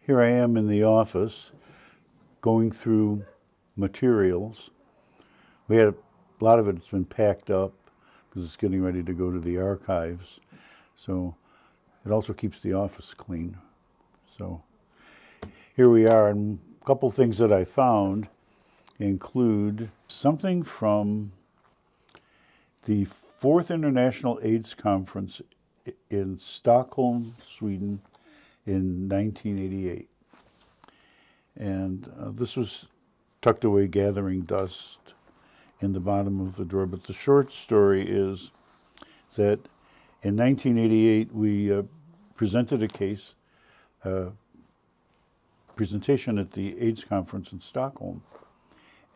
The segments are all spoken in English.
Here I am in the office going through materials. We had a lot of it's been packed up because it's getting ready to go to the archives. So it also keeps the office clean. So here we are, and a couple things that I found include something from the 4th International AIDS Conference in Stockholm, Sweden in 1988. And this was tucked away gathering dust in the bottom of the drawer. But the short story is that in 1988 we presented a case, presentation at the AIDS conference in Stockholm.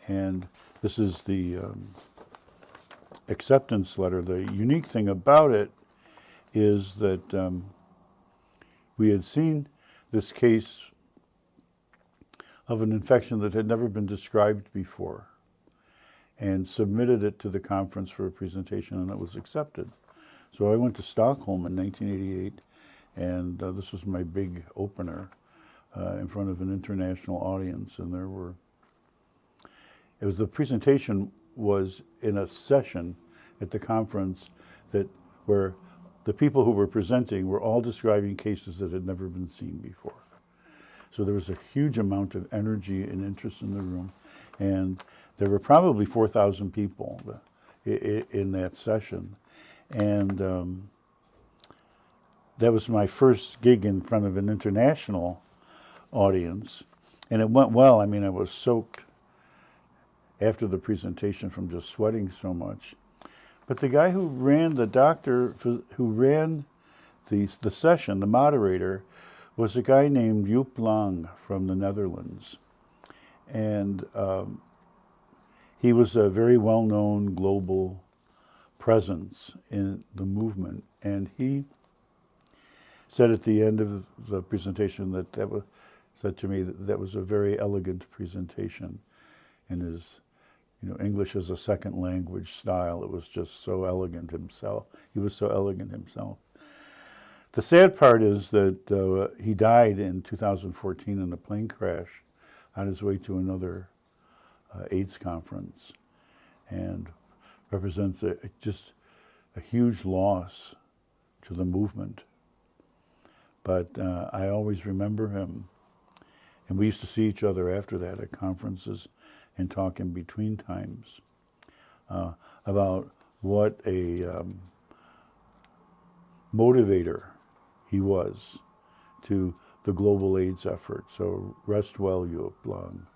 And this is the acceptance letter. The unique thing about it is that we had seen this case of an infection that had never been described before and submitted it to the conference for a presentation, and it was accepted. So I went to Stockholm in 1988, and this was my big opener in front of an international audience, and the presentation was in a session at the conference where the people who were presenting were all describing cases that had never been seen before. So there was a huge amount of energy and interest in the room, and there were probably 4,000 people in that session. And that was my first gig in front of an international audience, and it went well. I mean, I was soaked after the presentation from just sweating so much. But the guy who ran the session, the moderator, was a guy named Joep Lange from the Netherlands. And he was a very well-known global presence in the movement. And he said at the end of the presentation said to me that was a very elegant presentation in his English as a second language style. It was just so elegant himself. He was so elegant himself. The sad part is that he died in 2014 in a plane crash on his way to another AIDS conference, and represents just a huge loss to the movement. But I always remember him, and we used to see each other after that at conferences and talk in between times about what a motivator he was to the global AIDS effort. So rest well, Joep Lange.